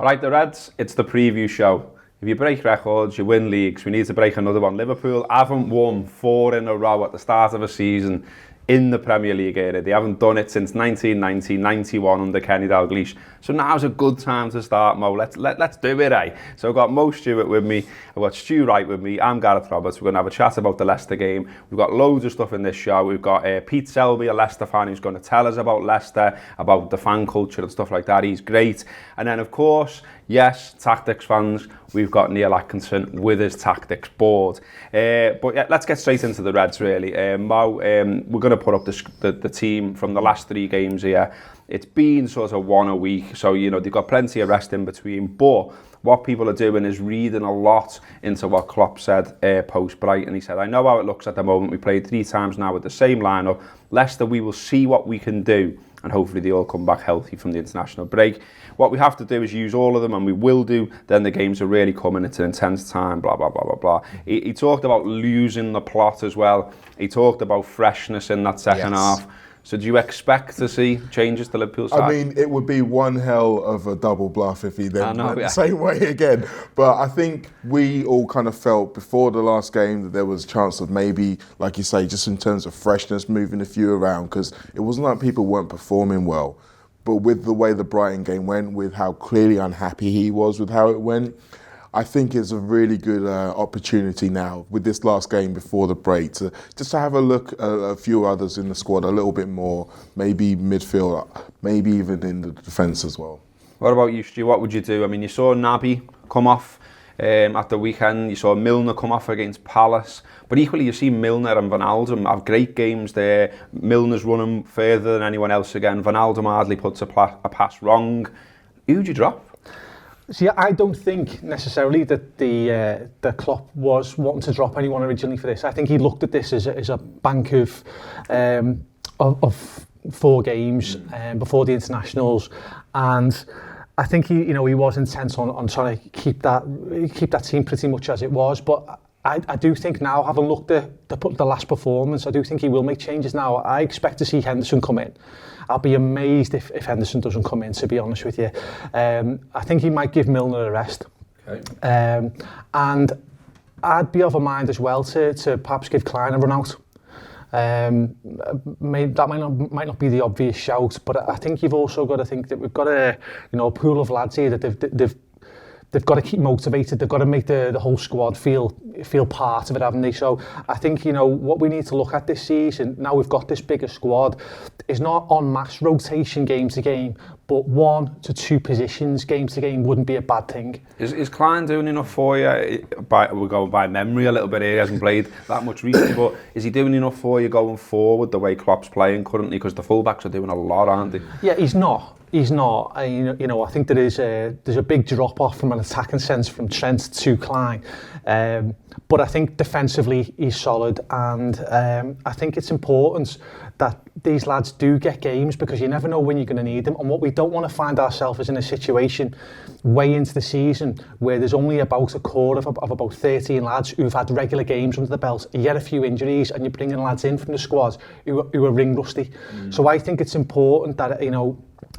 All right, the Reds, it's the preview show. If you break records, you win leagues. We need to break another one. Liverpool haven't won 4 in a row at the start of a season in the Premier League era. They haven't done it since 1990-91 under Kenny Dalglish. So now's a good time to start, Mo. Let's do it, eh? So I've got Mo Stewart with me. I've got Stu Wright with me. I'm Gareth Roberts. We're going to have a chat about the Leicester game. We've got loads of stuff in this show. We've got Pete Selby, a Leicester fan, who's going to tell us about Leicester, about the fan culture and stuff like that. He's great. And then, of course, yes, tactics fans, we've got Neil Atkinson with his tactics board. But yeah, let's get straight into the Reds, really. Mo, we're going to put up the team from the last 3 games here. It's been sort of 1 a week, so, you know, they've got plenty of rest in between. But what people are doing is reading a lot into what Klopp said post-Brighton. He said, I know how it looks at the moment. We played 3 times now with the same lineup. Leicester, we will see what we can do. And hopefully they all come back healthy from the international break. What we have to do is use all of them, and we will do. Then the games are really coming. It's an intense time, blah, blah, blah, blah, blah. He talked about losing the plot as well. He talked about freshness in that second half. So do you expect to see changes to Liverpool's side? I mean, it would be one hell of a double bluff if he then went the same way again. But I think we all kind of felt before the last game that there was a chance of maybe, like you say, just in terms of freshness, moving a few around, because it wasn't like people weren't performing well. But with the way the Brighton game went, with how clearly unhappy he was with how it went, I think it's a really good opportunity now with this last game before the break to just to have a look at a few others in the squad a little bit more, maybe midfield, maybe even in the defence as well. What about you, Stu? What would you do? I mean, you saw Naby come off at the weekend. You saw Milner come off against Palace. But equally, you see Milner and Wijnaldum have great games there. Milner's running further than anyone else again. Wijnaldum hardly puts a pass wrong. Who'd you drop? See, I don't think necessarily that the Klopp was wanting to drop anyone originally for this. I think he looked at this as a bank of 4 games before the internationals, and I think he was intent on trying to keep that team pretty much as it was. But I do think now, having looked at the last performance, I do think he will make changes now. I expect to see Henderson come in. I'll be amazed if Henderson doesn't come in, to be honest with you. I think he might give Milner a rest. Okay. And I'd be of a mind as well to perhaps give Klein a run out. That might not be the obvious shout, but I think you've also got to think that we've got a pool of lads here that they've got to keep motivated. They've got to make the whole squad feel part of it, haven't they? So I think, what we need to look at this season, now we've got this bigger squad, is not en masse rotation game to game, but 1 to 2 positions game to game wouldn't be a bad thing. Is Klein doing enough for you? We're going by memory a little bit here. He hasn't played that much recently, but is he doing enough for you going forward the way Klopp's playing currently? Because the fullbacks are doing a lot, aren't they? Yeah, he's not. I think there's a big drop off from an attacking sense from Trent to Klein, but I think defensively he's solid, and I think it's important that these lads do get games, because you never know when you're going to need them. And what we don't want to find ourselves is in a situation way into the season where there's only about a core of about 13 lads who've had regular games under the belt. You get a few injuries and you're bringing lads in from the squad who are ring rusty. So I think it's important that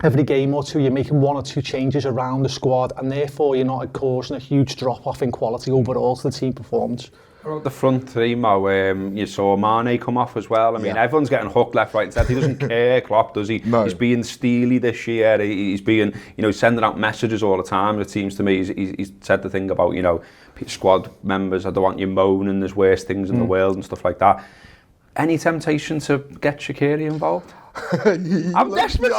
every game or two you're making 1 or 2 changes around the squad, and therefore you're not causing a huge drop off in quality overall to the team performance. The front 3, Mo, you saw Mane come off as well. I mean, everyone's getting hooked left, right and centre. He doesn't care, Klopp, does he? No. He's being steely this year. He's being, sending out messages all the time. It seems to me he's said the thing about, squad members, I don't want you moaning, there's worse things in the world and stuff like that. Any temptation to get Shaqiri involved? I'm desperate.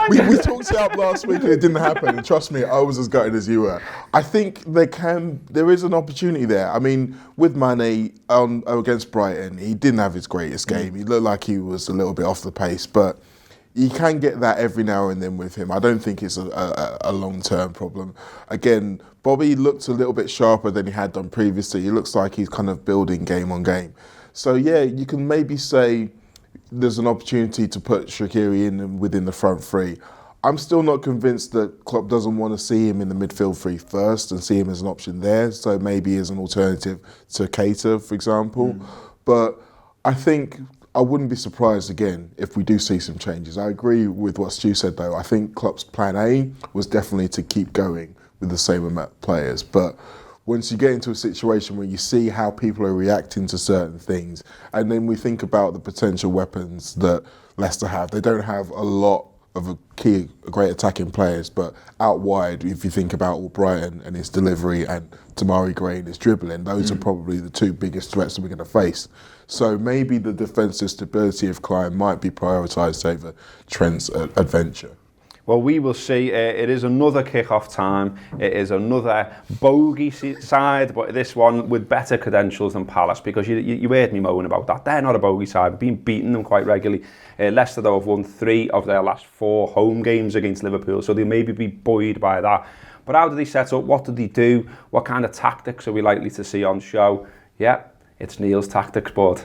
We talked it up last week and it didn't happen. And trust me, I was as gutted as you were. I think there is an opportunity there. I mean, with Mane against Brighton, he didn't have his greatest game. He looked like he was a little bit off the pace, but you can get that every now and then with him. I don't think it's a long-term problem. Again, Bobby looked a little bit sharper than he had done previously. He looks like he's kind of building game on game. So yeah, you can maybe say there's an opportunity to put Shaqiri in within the front 3. I'm still not convinced that Klopp doesn't want to see him in the midfield 3 first and see him as an option there. So maybe as an alternative to Keita, for example. But I think I wouldn't be surprised again if we do see some changes. I agree with what Stu said though. I think Klopp's plan A was definitely to keep going with the same amount of players. But once you get into a situation where you see how people are reacting to certain things, and then we think about the potential weapons that Leicester have, they don't have a lot of great attacking players, but out wide, if you think about Brighton and his delivery and Tamari Gray and his dribbling, those are probably the two biggest threats that we're going to face. So maybe the defensive stability of Klein might be prioritised over Trent's adventure. Well, we will see. It is another kick-off time. It is another bogey side, but this one with better credentials than Palace, because you heard me moan about that. They're not a bogey side. We've been beating them quite regularly. Leicester, though, have won 3 of their last 4 home games against Liverpool, so they'll maybe be buoyed by that. But how do they set up? What do they do? What kind of tactics are we likely to see on show? Yeah, it's Neil's tactics board.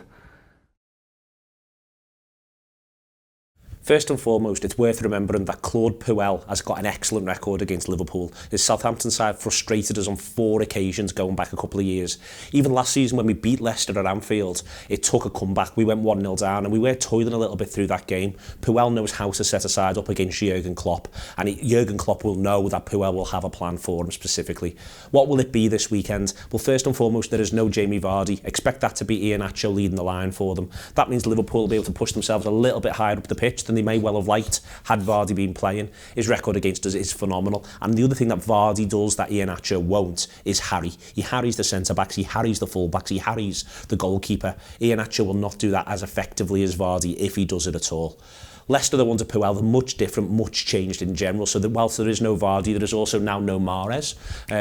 First and foremost, it's worth remembering that Claude Puel has got an excellent record against Liverpool. His Southampton side frustrated us on 4 occasions going back a couple of years. Even last season when we beat Leicester at Anfield, it took a comeback. We went 1-0 down and we were toiling a little bit through that game. Puel knows how to set a side up against Jürgen Klopp, and Jürgen Klopp will know that Puel will have a plan for him specifically. What will it be this weekend? Well, first and foremost, there is no Jamie Vardy. Expect that to be Iheanacho leading the line for them. That means Liverpool will be able to push themselves a little bit higher up the pitch than they may well have liked had Vardy been playing. His record against us is phenomenal. And the other thing that Vardy does that Iheanacho won't is harry. He harries the centre-backs, he harries the full-backs, he harries the goalkeeper. Iheanacho will not do that as effectively as Vardy if he does it at all. Leicester, the ones at Puel, they're much different, much changed in general. So that whilst there is no Vardy, there is also now no Mahrez,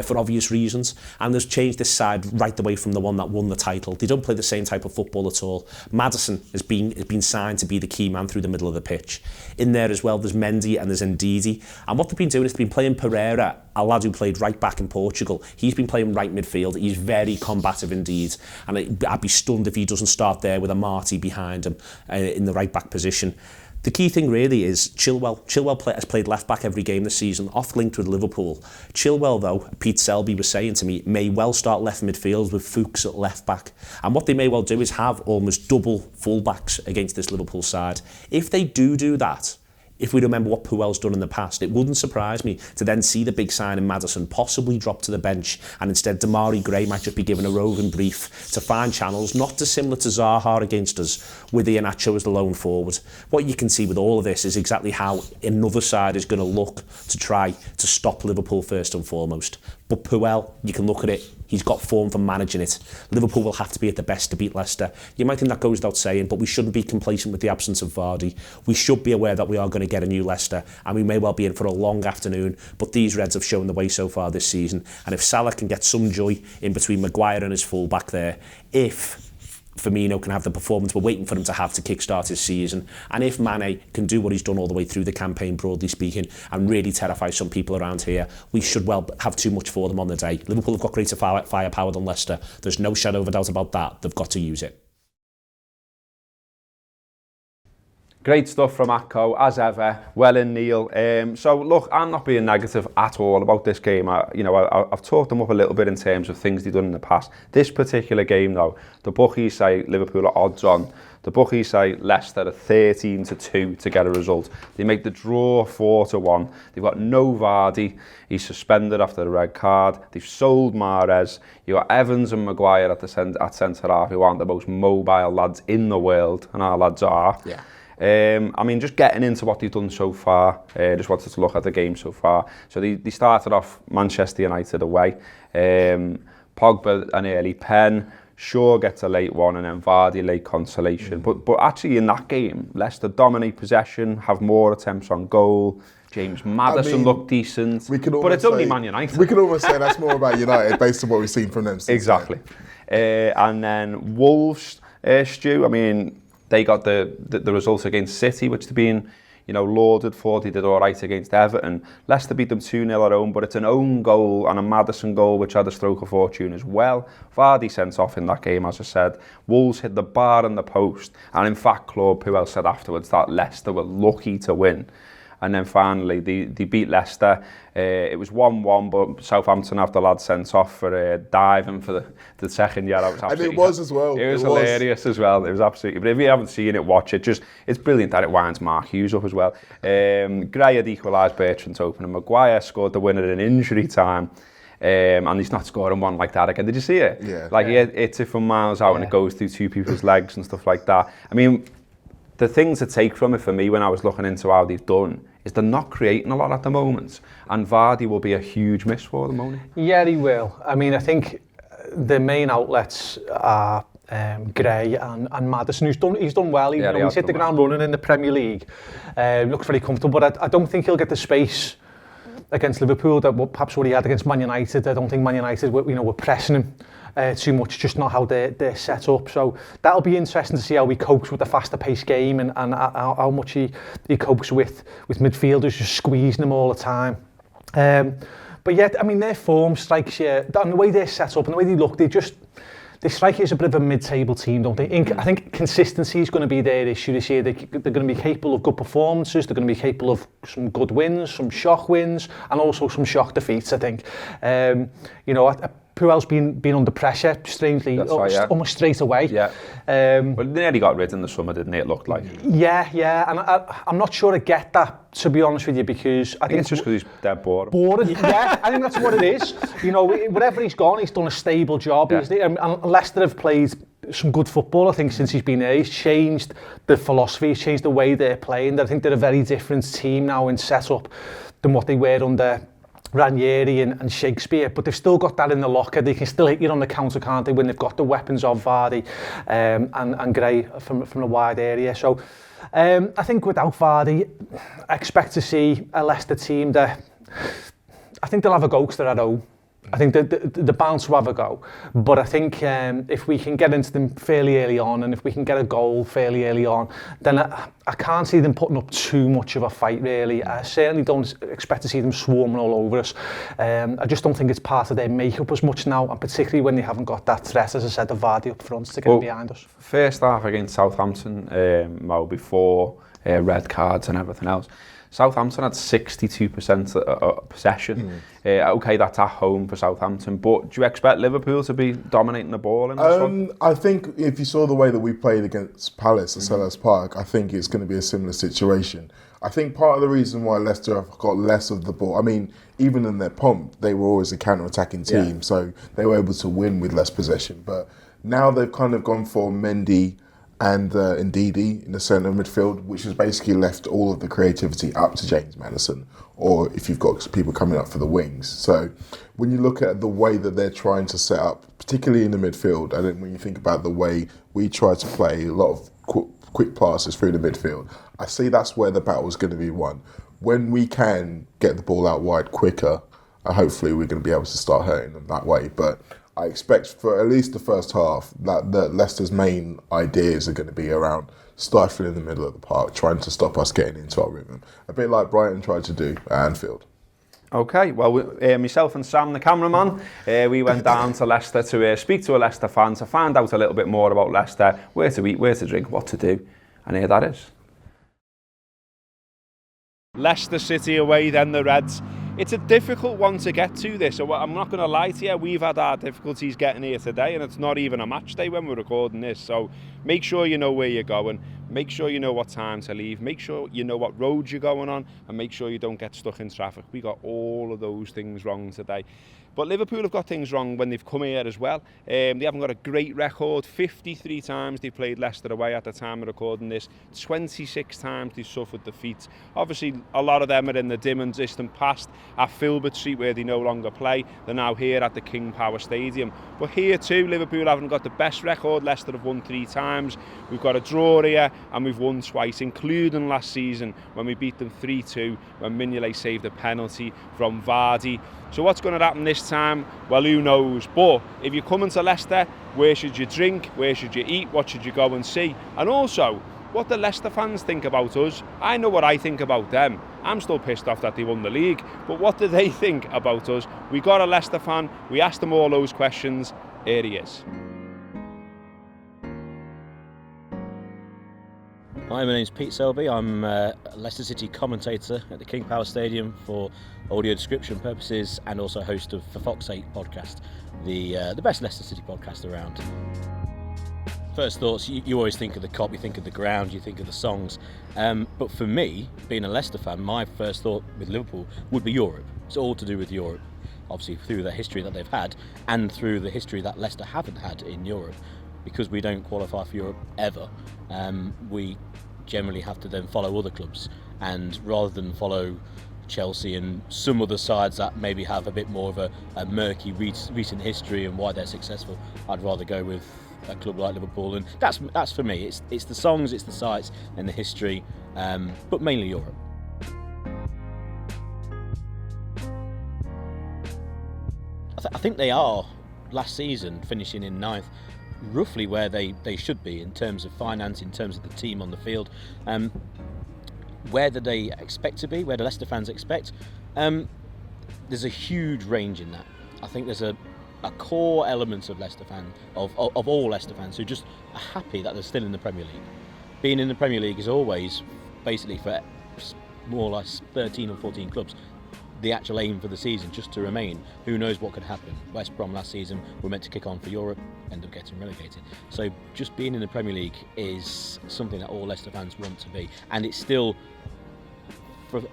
for obvious reasons. And there's changed this side right away from the one that won the title. They don't play the same type of football at all. Maddison has been signed to be the key man through the middle of the pitch. In there as well, there's Mendy and there's Ndidi. And what they've been doing is they've been playing Pereira, a lad who played right back in Portugal. He's been playing right midfield. He's very combative indeed. And I'd be stunned if he doesn't start there with a Marty behind him in the right back position. The key thing really is Chilwell. Chilwell has played left-back every game this season, off-linked with Liverpool. Chilwell, though, Pete Selby was saying to me, may well start left midfield with Fuchs at left-back. And what they may well do is have almost double full-backs against this Liverpool side. If they do that, if we remember what Puel's done in the past, it wouldn't surprise me to then see the big sign in Maddison possibly drop to the bench, and instead Damari Gray might just be given a roving brief to find channels, not dissimilar to Zaha against us, with Iheanacho as the lone forward. What you can see with all of this is exactly how another side is going to look to try to stop Liverpool first and foremost. But Puel, you can look at it, he's got form for managing it. Liverpool will have to be at the best to beat Leicester. You might think that goes without saying, but we shouldn't be complacent with the absence of Vardy. We should be aware that we are going to get a new Leicester, and we may well be in for a long afternoon, but these Reds have shown the way so far this season. And if Salah can get some joy in between Maguire and his full-back there, if Firmino can have the performance we're waiting for him to have to kickstart his season, and if Mane can do what he's done all the way through the campaign, broadly speaking, and really terrify some people around here, we should well have too much for them on the day. Liverpool have got greater firepower than Leicester. There's no shadow of a doubt about that. They've got to use it. Great stuff from Atco, as ever. Well in, Neil. So, look, I'm not being negative at all about this game. I've talked them up a little bit in terms of things they've done in the past. This particular game, though, the bookies say Liverpool are odds on. The bookies say Leicester are 13-2 to get a result. They make the draw 4-1. They've got no Vardy. He's suspended after the red card. They've sold Mahrez. You've got Evans and Maguire at centre-half, who aren't the most mobile lads in the world, and our lads are. Yeah. Just getting into what they've done so far, just wanted to look at the game so far. So they started off Manchester United away. Pogba an early pen, Shaw gets a late one, and then Vardy late consolation. But actually in that game, Leicester dominate possession, have more attempts on goal. James Maddison looked decent, but it's only Man United. We can almost say that's more about United based on what we've seen from them. Exactly. And then Wolves, Stu, they got the results against City, which they've been, lauded for. They did all right against Everton. Leicester beat them 2-0 at home, but it's an own goal and a Maddison goal, which had a stroke of fortune as well. Vardy sent off in that game, as I said. Wolves hit the bar and the post. And in fact, Claude Puel said afterwards that Leicester were lucky to win. and then finally they beat Leicester. It was 1-1, but Southampton have the lad sent off for diving for the second year. And it was as well. It was hilarious as well. It was absolutely. But if you haven't seen it, watch it. It's brilliant that it winds Mark Hughes up as well. Gray had equalised Bertrand's opener. Maguire scored the winner in injury time. And he's not scoring one like that again. Did you see it? Yeah. Like he hits it from miles out and it goes through two people's legs and stuff like that. I mean, the things to take from it for me when I was looking into how they've done is they're not creating a lot at the moment. And Vardy will be a huge miss for them, won't he? Yeah, he will. I mean, I think the main outlets are Gray and Maddison, he's done well. He's hit the ground running in the Premier League. Looks very comfortable, but I don't think he'll get the space against Liverpool that perhaps what he had against Man United. I don't think Man United were pressing him too much, just not how they're set up. So that'll be interesting to see how he copes with the faster paced game and how much he copes with midfielders just squeezing him all the time. But yeah, I mean, their form strikes you, and the way they're set up and the way they look, they strike you as a bit of a mid-table team, don't they? I think consistency is going to be their issue this year. They're going to be capable of good performances. They're going to be capable of some good wins, some shock wins, and also some shock defeats, I think. Puel's been under pressure, strangely, almost straight away. Yeah. Well, they nearly got rid in the summer, didn't they? It looked like. Yeah. And I'm not sure I get that, to be honest with you, because I think it's just because he's dead bored. Yeah, I think that's what it is. Wherever he's gone, he's done a stable job. Yeah. And Leicester have played some good football, I think, since he's been there. He's changed the philosophy, he's changed the way they're playing. I think they're a very different team now in setup than what they were under Ranieri and Shakespeare, but they've still got that in the locker. They can still hit you on the counter, can't they, when they've got the weapons of Vardy and Gray from the wide area. So I think without Vardy, I expect to see a Leicester team that I think they'll have a go because they're at home. I think the bounce will have a go, but I think if we can get into them fairly early on, and if we can get a goal fairly early on, then I can't see them putting up too much of a fight, really. I certainly don't expect to see them swarming all over us. I just don't think it's part of their makeup as much now, and particularly when they haven't got that threat, as I said, of Vardy up front to get behind us. First half against Southampton, before red cards and everything else, Southampton had 62% possession. Okay, that's at home for Southampton, but do you expect Liverpool to be dominating the ball in this one? I think if you saw the way that we played against Palace at Selhurst Park, I think it's going to be a similar situation. I think part of the reason why Leicester have got less of the ball, I mean, even in their pomp, they were always a counter-attacking team, so they were able to win with less possession. But now they've kind of gone for Mendy and Ndidi in the centre midfield, which has basically left all of the creativity up to James Maddison, or if you've got people coming up for the wings. So when you look at the way that they're trying to set up, particularly in the midfield, and then when you think about the way we try to play a lot of quick passes through the midfield, I see that's where the battle is going to be won. When we can get the ball out wide quicker, hopefully we're going to be able to start hurting them that way. But I expect for at least the first half that Leicester's main ideas are going to be around stifling in the middle of the park, trying to stop us getting into our rhythm. A bit like Brighton tried to do at Anfield. Okay, well, myself and Sam, the cameraman, we went down to Leicester to speak to a Leicester fan, to find out a little bit more about Leicester, where to eat, where to drink, what to do, and here that is. Leicester City away, then the Reds. It's a difficult one to get to this, so I'm not going to lie to you, we've had our difficulties getting here today, and it's not even a match day when we're recording this, so make sure you know where you're going, make sure you know what time to leave, make sure you know what roads you're going on, and make sure you don't get stuck in traffic. We got all of those things wrong today. But Liverpool have got things wrong when they've come here as well. They haven't got a great record. 53 times they've played Leicester away at the time of recording this. 26 times they've suffered defeats. Obviously, a lot of them are in the dim and distant past at Filbert Street, where they no longer play. They're now here at the King Power Stadium. But here too, Liverpool haven't got the best record. Leicester have won 3 times. We've got a draw here, and we've won twice, including last season when we beat them 3-2, when Mignolet saved a penalty from Vardy. So what's going to happen this time? Well, who knows? But if you're coming to Leicester, where should you drink? Where should you eat? What should you go and see? And also, what do Leicester fans think about us? I know what I think about them. I'm still pissed off that they won the league. But what do they think about us? We got a Leicester fan. We asked him all those questions. Here he is. Hi, my name's Pete Selby. I'm a Leicester City commentator at the King Power Stadium for audio description purposes, and also host of For Fox Sake podcast, the best Leicester City podcast around. First thoughts, you always think of the Kop, you think of the ground, you think of the songs. But for me, being a Leicester fan, my first thought with Liverpool would be Europe. It's all to do with Europe, obviously through the history that they've had and through the history that Leicester haven't had in Europe. Because we don't qualify for Europe ever, we generally have to then follow other clubs, and rather than follow Chelsea and some other sides that maybe have a bit more of a murky recent history and why they're successful, I'd rather go with a club like Liverpool, and that's for me. It's the songs, it's the sights and the history, but mainly Europe. I think they are, last season, finishing in 9th, roughly where they should be in terms of finance, in terms of the team on the field. Where do they expect to be? Where do Leicester fans expect? There's a huge range in that. I think there's a core element of Leicester fans, of all Leicester fans, who just are happy that they're still in the Premier League. Being in the Premier League is always, basically for more or less 13 or 14 clubs, the actual aim for the season, just to remain. Who knows what could happen? West Brom last season were meant to kick on for Europe, end up getting relegated. So just being in the Premier League is something that all Leicester fans want to be, and it's still,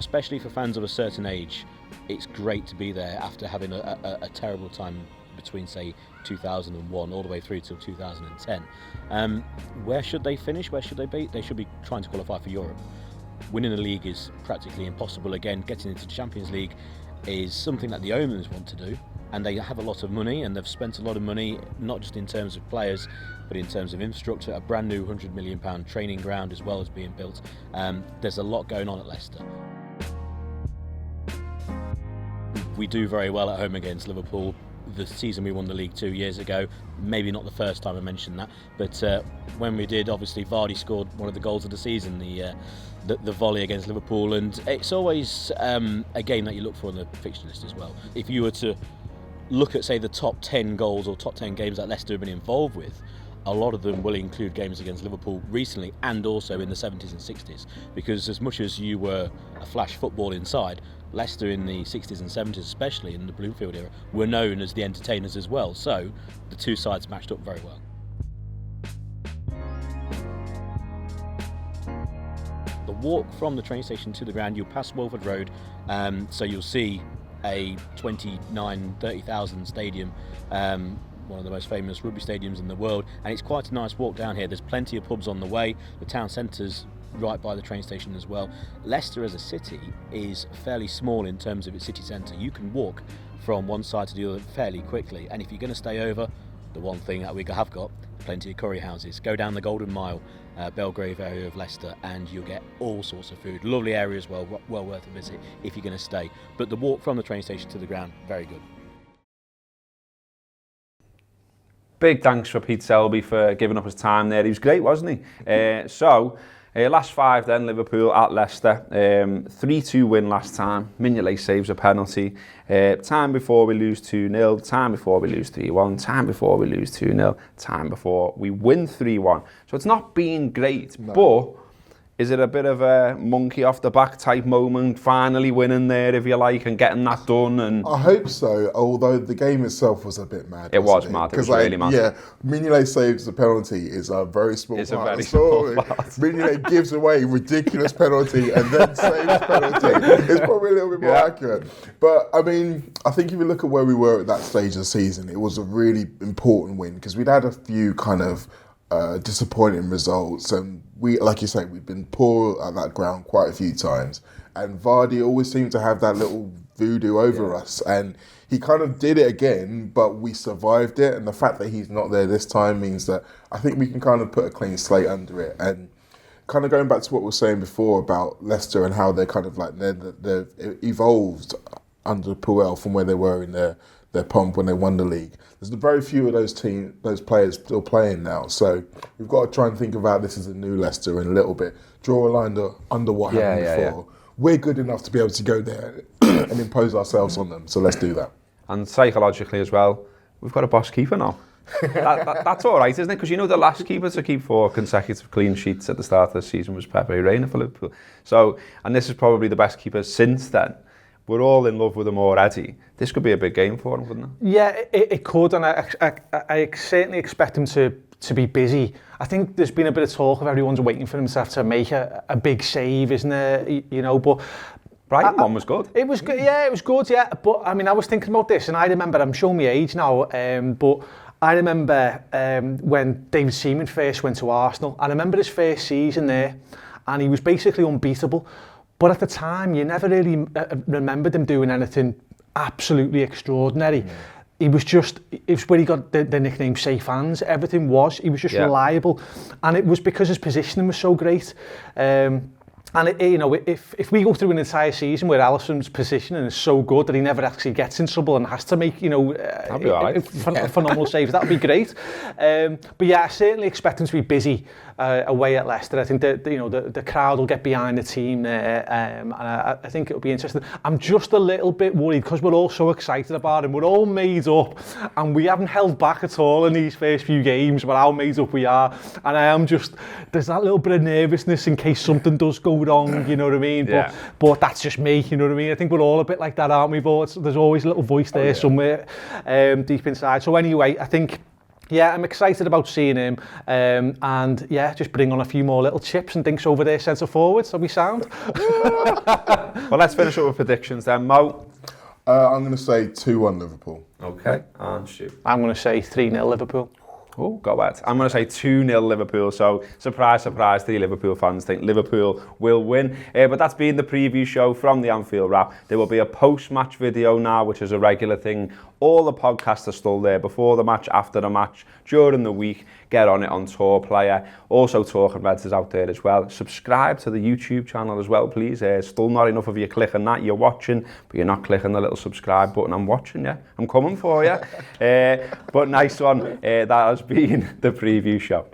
especially for fans of a certain age, it's great to be there after having a terrible time between, say, 2001 all the way through till 2010. Where should they finish? Where should they be? They should be trying to qualify for Europe. Winning the league is practically impossible. Again, getting into the Champions League is something that the owners want to do, and they have a lot of money, and they've spent a lot of money, not just in terms of players, but in terms of infrastructure. A brand new £100 million training ground as well as being built. There's a lot going on at Leicester. We do very well at home against Liverpool. The season we won the league 2 years ago, maybe not the first time I mentioned that, but when we did, obviously Vardy scored one of the goals of the season, the volley against Liverpool, and it's always a game that you look for on the fixture list as well. If you were to look at, say, the top 10 goals or top 10 games that Leicester have been involved with, a lot of them will include games against Liverpool recently and also in the 70s and 60s, because as much as you were a flash football inside, Leicester in the 60s and 70s, especially in the Bloomfield era, were known as the entertainers as well. So the two sides matched up very well. The walk from the train station to the ground, you'll pass Walford Road, so you'll see a 30,000 stadium, one of the most famous rugby stadiums in the world, and it's quite a nice walk down here. There's plenty of pubs on the way. The town centre's right by the train station as well. Leicester as a city is fairly small in terms of its city centre. You can walk from one side to the other fairly quickly, and if you're going to stay over, the one thing that we have got, plenty of curry houses. Go down the Golden Mile, Belgrave area of Leicester, and you'll get all sorts of food. Lovely area as well, well worth a visit if you're going to stay. But the walk from the train station to the ground, very good. Big thanks for Pete Selby for giving up his time there. He was great, wasn't he? Last 5 then, Liverpool at Leicester. 3-2 win last time. Mignolet saves a penalty. Time before we lose 2-0. Time before we lose 3-1. Time before we lose 2-0. Time before we win 3-1. So it's not been great, but is it a bit of a monkey off the back type moment, finally winning there, if you like, and getting that done? And I hope so, although the game itself was a bit mad. It was mad. It was really mad. Yeah, Mignolet saves the penalty is a very small part. It's a very small part. Mignolet gives away ridiculous penalty and then saves penalty. It's probably a little bit more accurate. But, I mean, I think if you look at where we were at that stage of the season, it was a really important win because we'd had a few kind of disappointing results, and we, like you say, we've been poor at that ground quite a few times, and Vardy always seemed to have that little voodoo over us, and he kind of did it again, but we survived it, and the fact that he's not there this time means that I think we can kind of put a clean slate under it. And kind of going back to what we were saying before about Leicester and how they're kind of like they've evolved under Puel from where they were in their pomp when they won the league. There's very few of those players still playing now. So we've got to try and think about this as a new Leicester and a little bit draw a line under what happened before. Yeah. We're good enough to be able to go there and impose ourselves on them. So let's do that. And psychologically as well, we've got a boss keeper now. That's all right, isn't it? Because you know the last keeper to keep 4 consecutive clean sheets at the start of the season was Pepe Reina for Liverpool. So, and this is probably the best keeper since then. We're all in love with him already. This could be a big game for him, couldn't it? Yeah, it could, and I certainly expect him to be busy. I think there's been a bit of talk of everyone's waiting for himself to make a big save, isn't there? You know, but Brighton one was good. It was good, yeah, it was good, yeah. But I mean, I was thinking about this, and I remember, I'm showing my age now, but I remember when David Seaman first went to Arsenal. I remember his first season there, and he was basically unbeatable. But at the time, you never really remembered him doing anything absolutely extraordinary. It was where he got the nickname Safe Hands. Everything was. He was just reliable. And it was because his positioning was so great. And you know, if we go through an entire season where Alisson's positioning is so good that he never actually gets in trouble and has to make, you know, phenomenal saves, that would be great. But yeah, I certainly expect him to be busy away at Leicester. I think that, you know, the crowd will get behind the team there, and I think it'll be interesting. I'm just a little bit worried because we're all so excited about him. We're all made up, and we haven't held back at all in these first few games about how made up we are. And I am just, there's that little bit of nervousness in case something does go wrong, you know what I mean? Yeah. But that's just me, you know what I mean? I think we're all a bit like that, aren't we? But there's always a little voice there somewhere deep inside. So anyway, I think, yeah, I'm excited about seeing him, and yeah, just bring on a few more little chips and dinks over there centre forwards. So we sound. Well, let's finish up with predictions then, Mo. I'm going to say 2-1 Liverpool. Okay, and shoot. I'm going to say 3-0 Liverpool. Oh, go ahead. I'm going to say 2-0 Liverpool. So, surprise, surprise, 3 Liverpool fans think Liverpool will win. But that's been the preview show from the Anfield Wrap. There will be a post-match video now, which is a regular thing. All the podcasts are still there before the match, after the match, during the week. Get on it on Tour Player. Also, Talking Reds is out there as well. Subscribe to the YouTube channel as well, please. Still not enough of you clicking that. You're watching, but you're not clicking the little subscribe button. I'm watching you. I'm coming for you. But nice one. That has been the preview show.